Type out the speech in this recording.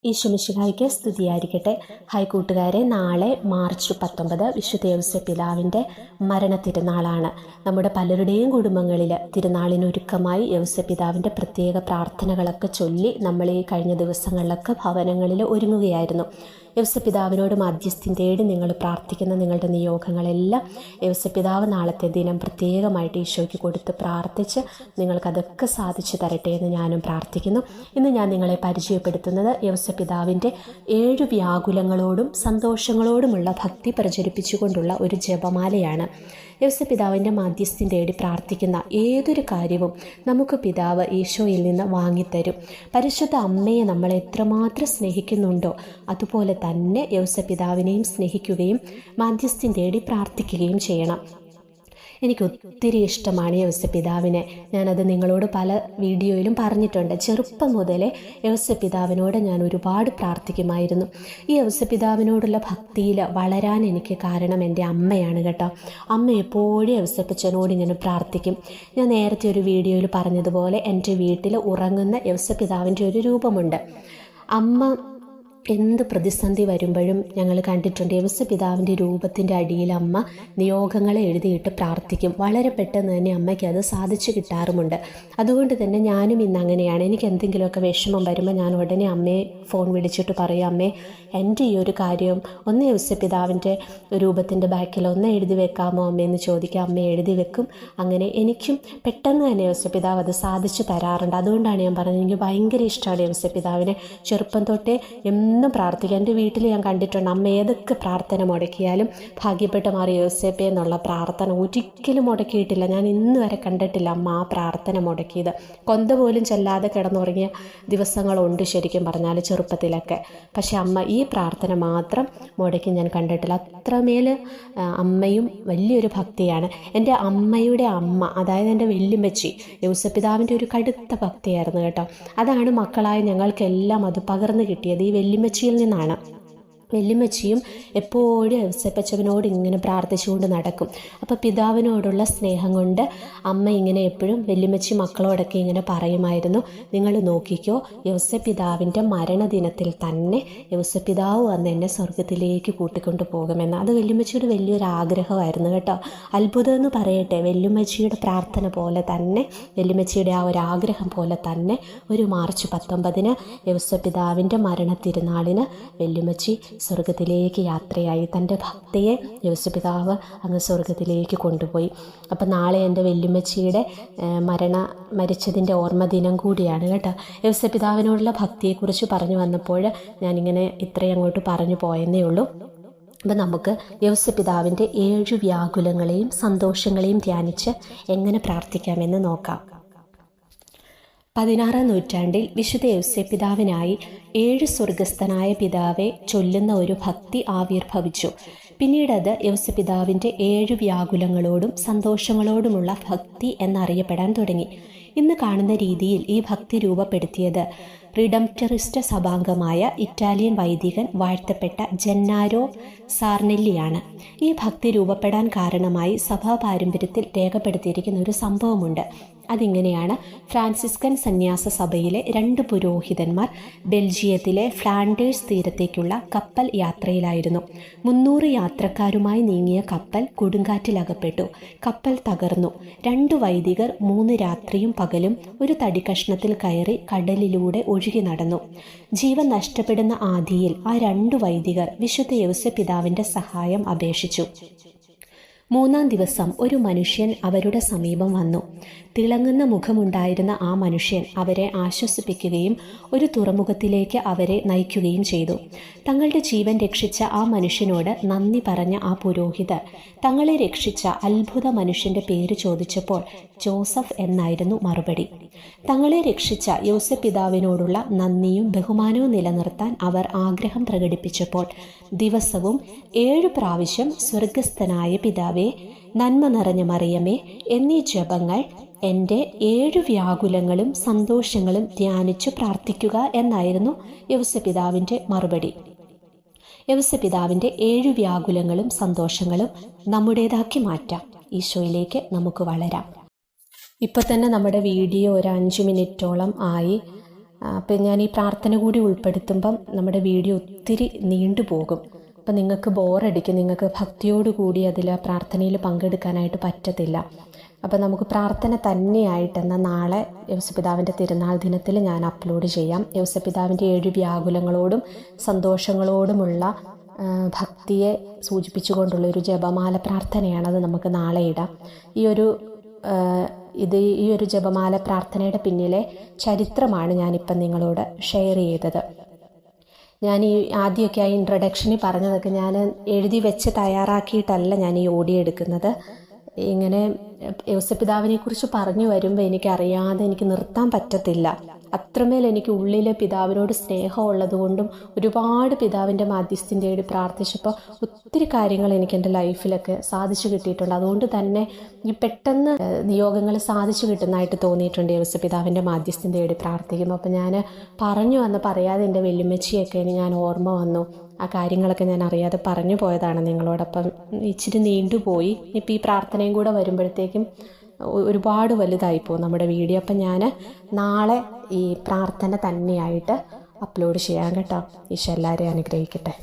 ഈശോ മിശിഹായ്ക്ക് സ്തുതിയായിരിക്കട്ടെ. ഹായ് കൂട്ടുകാരെ, നാളെ മാർച്ച് 19 വിശുദ്ധ യൗസേപ്പ് പിതാവിൻ്റെ മരണത്തിരുനാളാണ്. നമ്മുടെ പലരുടെയും കുടുംബങ്ങളിൽ തിരുനാളിനൊരുക്കമായി യൗസേപ്പ് പിതാവിൻ്റെ പ്രത്യേക പ്രാർത്ഥനകളൊക്കെ ചൊല്ലി നമ്മൾ ഈ കഴിഞ്ഞ ദിവസങ്ങളിലൊക്കെ ഭവനങ്ങളിൽ ഒരുങ്ങുകയായിരുന്നു. യൗസേപ്പ് പിതാവിനോട് മധ്യസ്ഥം തേടി നിങ്ങൾ പ്രാർത്ഥിക്കുന്ന നിങ്ങളുടെ നിയോഗങ്ങളെല്ലാം യൗസേപ്പ് പിതാവ് നാളത്തെ ദിനം പ്രത്യേകമായിട്ട് ഈശോയ്ക്ക് കൊടുത്ത് പ്രാർത്ഥിച്ച് നിങ്ങൾക്കതൊക്കെ സാധിച്ചു തരട്ടെ എന്ന് ഞാനും പ്രാർത്ഥിക്കുന്നു. ഇന്ന് ഞാൻ നിങ്ങളെ പരിചയപ്പെടുത്തുന്നത് യൗസേപ്പ് പിതാവിൻ്റെ 7 വ്യാകുലങ്ങളോടും സന്തോഷങ്ങളോടുമുള്ള ഭക്തി പ്രചരിപ്പിച്ചുകൊണ്ടുള്ള ഒരു ജപമാലയാണ്. യൗസേപ്പ് പിതാവിൻ്റെ മധ്യസ്ഥം തേടി പ്രാർത്ഥിക്കുന്ന ഏതൊരു കാര്യവും നമുക്ക് പിതാവ് ഈശോയിൽ നിന്ന് വാങ്ങിത്തരും. പരിശുദ്ധ അമ്മയെ നമ്മൾ എത്രമാത്രം സ്നേഹിക്കുന്നുണ്ടോ അതുപോലെ തന്നെ യൗസേപ്പ് പിതാവിനെയും സ്നേഹിക്കുകയും മധ്യസ്ഥം തേടി പ്രാർത്ഥിക്കുകയും ചെയ്യണം. എനിക്ക് ഒത്തിരി ഇഷ്ടമാണ് യൗസേപ്പ് പിതാവിനെ. ഞാനത് നിങ്ങളോട് പല വീഡിയോയിലും പറഞ്ഞിട്ടുണ്ട്. ചെറുപ്പം മുതലേ യൗസേപ്പ് പിതാവിനോട് ഞാൻ ഒരുപാട് പ്രാർത്ഥിക്കുമായിരുന്നു. ഈ യൗസേപ്പ് പിതാവിനോടുള്ള ഭക്തിയിൽ വളരാൻ എനിക്ക് കാരണം എൻ്റെ അമ്മയാണ് കേട്ടോ. അമ്മ എപ്പോഴും യൗസേപ്പച്ചനോട് ഇങ്ങനെ പ്രാർത്ഥിക്കും. ഞാൻ നേരത്തെ ഒരു വീഡിയോയിൽ പറഞ്ഞതുപോലെ എൻ്റെ വീട്ടിൽ ഉറങ്ങുന്ന യൗസേപ്പ് പിതാവിൻ്റെ ഒരു രൂപമുണ്ട്. അമ്മ എന്ത് പ്രതിസന്ധി വരുമ്പോഴും ഞങ്ങൾ കണ്ടിട്ടുണ്ട് യൗസേപ്പ് പിതാവിൻ്റെ രൂപത്തിൻ്റെ അടിയിൽ അമ്മ നിയോഗങ്ങളെ എഴുതിയിട്ട് പ്രാർത്ഥിക്കും. വളരെ പെട്ടെന്ന് തന്നെ അമ്മയ്ക്ക് അത് സാധിച്ചു കിട്ടാറുമുണ്ട്. അതുകൊണ്ട് തന്നെ ഞാനും ഇന്ന് അങ്ങനെയാണ്. എനിക്ക് എന്തെങ്കിലുമൊക്കെ വിഷമം വരുമ്പോൾ ഞാൻ ഉടനെ അമ്മയെ ഫോൺ വിളിച്ചിട്ട് പറയും, അമ്മേ എൻ്റെ ഈ ഒരു കാര്യം ഒന്ന് യൗസേപ്പ് പിതാവിൻ്റെ രൂപത്തിൻ്റെ ബാക്കിൽ ഒന്ന് എഴുതി വെക്കാമോ അമ്മയെന്ന് ചോദിക്കുക. അമ്മ എഴുതി വെക്കും. അങ്ങനെ എനിക്കും പെട്ടെന്ന് തന്നെ യൗസേപ്പ് പിതാവ് അത് സാധിച്ചു തരാറുണ്ട്. അതുകൊണ്ടാണ് ഞാൻ പറഞ്ഞത്, എനിക്ക് ഭയങ്കര ഇഷ്ടമാണ് യൗസേപ്പ് പിതാവിനെ. ചെറുപ്പം തൊട്ടേ എന്നും പ്രാർത്ഥിക്കുക. എൻ്റെ വീട്ടിൽ ഞാൻ കണ്ടിട്ടുണ്ട് അമ്മ ഏതൊക്കെ പ്രാർത്ഥന മുടക്കിയാലും ഭാഗ്യപ്പെട്ട മാറി യൗസേപ്പേ എന്നുള്ള പ്രാർത്ഥന ഒരിക്കലും മുടക്കിയിട്ടില്ല. ഞാൻ ഇന്ന് വരെ കണ്ടിട്ടില്ല അമ്മ ആ പ്രാർത്ഥന മുടക്കിയത്. കൊന്ത പോലും ചെല്ലാതെ കിടന്നുറങ്ങിയ ദിവസങ്ങളുണ്ട് ശരിക്കും പറഞ്ഞാൽ ചെറുപ്പത്തിലൊക്കെ. പക്ഷെ അമ്മ ഈ പ്രാർത്ഥന മാത്രം മുടക്കി ഞാൻ കണ്ടിട്ടില്ല. അത്രമേൽ അമ്മയും വലിയൊരു ഭക്തിയാണ്. എൻ്റെ അമ്മയുടെ അമ്മ, അതായത് എൻ്റെ വല്യമ്മച്ചി, യൗസേപ്പ് പിതാവിൻ്റെ ഒരു കടുത്ത ഭക്തിയായിരുന്നു കേട്ടോ. അതാണ് മക്കളായ ഞങ്ങൾക്കെല്ലാം അത് പകർന്നു കിട്ടിയത് ഈ വല്യമ്മച്ചിയിൽ നിന്നാണ്. വല്യമ്മച്ചിയും എപ്പോഴും യൗസേപ്പച്ചനോട് ഇങ്ങനെ പ്രാർത്ഥിച്ചുകൊണ്ട് നടക്കും. അപ്പോൾ പിതാവിനോടുള്ള സ്നേഹം കൊണ്ട് അമ്മ ഇങ്ങനെ എപ്പോഴും വല്യമ്മച്ചി മക്കളോടൊക്കെ ഇങ്ങനെ പറയുമായിരുന്നു, നിങ്ങൾ നോക്കിക്കോ, യൗസേപ്പ് പിതാവിൻ്റെ മരണദിനത്തിൽ തന്നെ യൗസേപ്പ് പിതാവ് വന്ന് എന്നെ സ്വർഗത്തിലേക്ക് കൂട്ടിക്കൊണ്ടു പോകുമെന്ന്. അത് വല്യമ്മച്ചിയുടെ വലിയൊരു ആഗ്രഹമായിരുന്നു കേട്ടോ. അത്ഭുതം എന്ന് പറയട്ടെ, വല്യമ്മച്ചിയുടെ പ്രാർത്ഥന പോലെ തന്നെ, വല്യമ്മച്ചിയുടെ ആ ഒരു ആഗ്രഹം പോലെ തന്നെ ഒരു മാർച്ച് 19 യൗസേപ്പ് പിതാവിൻ്റെ മരണത്തിരുനാളിന് വല്യമ്മച്ചി സ്വർഗത്തിലേക്ക് യാത്രയായി. തൻ്റെ ഭക്തിയെ യൗസേപ്പ് പിതാവ് അങ്ങ് സ്വർഗത്തിലേക്ക് കൊണ്ടുപോയി. അപ്പം നാളെ എൻ്റെ വല്യമ്മച്ചിയുടെ മരിച്ചതിൻ്റെ ഓർമ്മ ദിനം കൂടിയാണ് കേട്ടോ. യൗസേപ്പ് പിതാവിനോടുള്ള ഭക്തിയെക്കുറിച്ച് പറഞ്ഞു വന്നപ്പോൾ ഞാനിങ്ങനെ ഇത്രയും അങ്ങോട്ട് പറഞ്ഞു പോയെന്നേ ഉള്ളൂ. അപ്പം നമുക്ക് യൗസേപ്പ് പിതാവിൻ്റെ 7 വ്യാകുലങ്ങളെയും സന്തോഷങ്ങളെയും ധ്യാനിച്ച് എങ്ങനെ പ്രാർത്ഥിക്കാമെന്ന് നോക്കാം. 16-ാം നൂറ്റാണ്ടിൽ വിശുദ്ധ യൗസേപ്പ് പിതാവിനായി 7 സ്വർഗസ്ഥനായ പിതാവെ ചൊല്ലുന്ന ഒരു ഭക്തി ആവിർഭവിച്ചു. പിന്നീട് അത് യൗസേപ്പ് പിതാവിൻ്റെ 7 വ്യാകുലങ്ങളോടും സന്തോഷങ്ങളോടുമുള്ള ഭക്തി എന്നറിയപ്പെടാൻ തുടങ്ങി. ഇന്ന് കാണുന്ന രീതിയിൽ ഈ ഭക്തി രൂപപ്പെടുത്തിയത് റിഡംപ്റ്ററിസ്റ്റ് സഭാംഗമായ ഇറ്റാലിയൻ വൈദികൻ വാഴ്ത്തപ്പെട്ട ജെന്നാരോ സാർനെല്ലിയാണ്. ഈ ഭക്തി രൂപപ്പെടാൻ കാരണമായി സഭാ പാരമ്പര്യത്തിൽ രേഖപ്പെടുത്തിയിരിക്കുന്ന ഒരു സംഭവമുണ്ട്. അതിങ്ങനെയാണ്. ഫ്രാൻസിസ്കൻ സന്യാസ സഭയിലെ 2 പുരോഹിതന്മാർ ബെൽജിയത്തിലെ ഫ്ലാൻഡേഴ്സ് തീരത്തേക്കുള്ള കപ്പൽ യാത്രയിലായിരുന്നു. 300 യാത്രക്കാരുമായി നീങ്ങിയ കപ്പൽ കൊടുങ്കാറ്റിലകപ്പെട്ടു. കപ്പൽ തകർന്നു. 2 വൈദികർ 3 രാത്രിയും പകലും ഒരു തടിക്കഷ്ണത്തിൽ കയറി കടലിലൂടെ ഒഴുകി നടന്നു. ജീവൻ നഷ്ടപ്പെടുന്ന ആദിയിൽ ആ 2 വൈദികർ വിശുദ്ധ യൗസേപ്പ് പിതാവിൻ്റെ സഹായം അപേക്ഷിച്ചു. 3-ാം ദിവസം ഒരു മനുഷ്യൻ അവരുടെ സമീപം വന്നു. തിളങ്ങുന്ന മുഖമുണ്ടായിരുന്ന ആ മനുഷ്യൻ അവരെ ആശ്വസിപ്പിക്കുകയും ഒരു തുറമുഖത്തിലേക്ക് അവരെ നയിക്കുകയും ചെയ്തു. തങ്ങളുടെ ജീവൻ രക്ഷിച്ച ആ മനുഷ്യനോട് നന്ദി പറഞ്ഞ ആ പുരോഹിതർ തങ്ങളെ രക്ഷിച്ച അത്ഭുത മനുഷ്യൻ്റെ പേര് ചോദിച്ചപ്പോൾ ജോസഫ് എന്നായിരുന്നു മറുപടി. തങ്ങളെ രക്ഷിച്ച യൗസേപ്പ് പിതാവിനോടുള്ള നന്ദിയും ബഹുമാനവും നിലനിർത്താൻ അവർ ആഗ്രഹം പ്രകടിപ്പിച്ചപ്പോൾ ദിവസവും 7 പ്രാവശ്യം സ്വർഗസ്ഥനായ പിതാവേ, നന്മ നിറഞ്ഞ മറിയമേ എന്നീ ജപങ്ങൾ എൻ്റെ 7 വ്യാകുലങ്ങളും സന്തോഷങ്ങളും ധ്യാനിച്ചു പ്രാർത്ഥിക്കുക എന്നായിരുന്നു യൗസേപ്പ് പിതാവിൻ്റെ മറുപടി. യൗസേപ്പ് പിതാവിൻ്റെ 7 വ്യാകുലങ്ങളും സന്തോഷങ്ങളും നമ്മുടേതാക്കി മാറ്റാം. ഈശോയിലേക്ക് നമുക്ക് വളരാം. ഇപ്പോൾ തന്നെ നമ്മുടെ വീഡിയോ ഒരു 5 മിനിറ്റോളം ആയി. അപ്പം ഞാൻ ഈ പ്രാർത്ഥന കൂടി ഉൾപ്പെടുത്തുമ്പം നമ്മുടെ വീഡിയോ ഒത്തിരി നീണ്ടു പോകും. അപ്പം നിങ്ങൾക്ക് ബോറടിക്കും, നിങ്ങൾക്ക് ഭക്തിയോടുകൂടി അതിൽ പ്രാർത്ഥനയിൽ പങ്കെടുക്കാനായിട്ട് പറ്റത്തില്ല. അപ്പം നമുക്ക് പ്രാർത്ഥന തന്നെയായിട്ട് എന്നാൽ നാളെ യൗസപിതാവിൻ്റെ തിരുനാൾ ദിനത്തിൽ ഞാൻ അപ്ലോഡ് ചെയ്യാം. യൗസപിതാവിൻ്റെ 7 വ്യാകുലങ്ങളോടും സന്തോഷങ്ങളോടുമുള്ള ഭക്തിയെ സൂചിപ്പിച്ചുകൊണ്ടുള്ളൊരു ജപമാല പ്രാർത്ഥനയാണത്. നമുക്ക് നാളെ ഇടാം. ഈ ഒരു ജപമാല പ്രാർത്ഥനയുടെ പിന്നിലെ ചരിത്രമാണ് ഞാനിപ്പം നിങ്ങളോട് ഷെയർ ചെയ്തത്. ഞാൻ ഈ ആദ്യമൊക്കെ ആ ഇൻട്രൊഡക്ഷനിൽ പറഞ്ഞതൊക്കെ ഞാൻ എഴുതി വെച്ച് തയ്യാറാക്കിയിട്ടല്ല ഞാൻ ഈ ഓഡിയോ എടുക്കുന്നത്. ഇങ്ങനെ യൗസപിതാവിനെ കുറിച്ച് പറഞ്ഞു വരുമ്പോൾ എനിക്കറിയാതെ എനിക്ക് നിർത്താൻ പറ്റത്തില്ല. അത്രമേൽ എനിക്ക് ഉള്ളിൽ പിതാവിനോട് സ്നേഹമുള്ളത് കൊണ്ടും ഒരുപാട് പിതാവിൻ്റെ മാധ്യസ്ഥ്യം തേടി പ്രാർത്ഥിച്ചപ്പോൾ ഒത്തിരി കാര്യങ്ങൾ എനിക്ക് എൻ്റെ ലൈഫിലൊക്കെ സാധിച്ചു കിട്ടിയിട്ടുണ്ട്. അതുകൊണ്ട് തന്നെ ഈ പെട്ടെന്ന് നിയോഗങ്ങൾ സാധിച്ചു കിട്ടുന്നതായിട്ട് തോന്നിയിട്ടുണ്ട് യൗസപിതാവിൻ്റെ മാധ്യസ്ഥ്യം തേടി പ്രാർത്ഥിക്കുമ്പോൾ. അപ്പോൾ ഞാൻ പറഞ്ഞു വന്ന് പറയാതെ എൻ്റെ വെല്ലുമ്മച്ചിയൊക്കെ ഞാൻ ഓർമ്മ വന്നു. ആ കാര്യങ്ങളൊക്കെ ഞാൻ അറിയാതെ പറഞ്ഞു പോയതാണ് നിങ്ങളോടൊപ്പം. ഇച്ചിരി നീണ്ടുപോയി. ഇപ്പം ഈ പ്രാർത്ഥനയും കൂടെ വരുമ്പോഴത്തേക്കും ഒരുപാട് വലുതായിപ്പോവും നമ്മുടെ വീഡിയോ. അപ്പം ഞാൻ നാളെ ഈ പ്രാർത്ഥന തന്നെയായിട്ട് അപ്ലോഡ് ചെയ്യാം കേട്ടോ. ഈശോ എല്ലാവരെയും അനുഗ്രഹിക്കട്ടെ.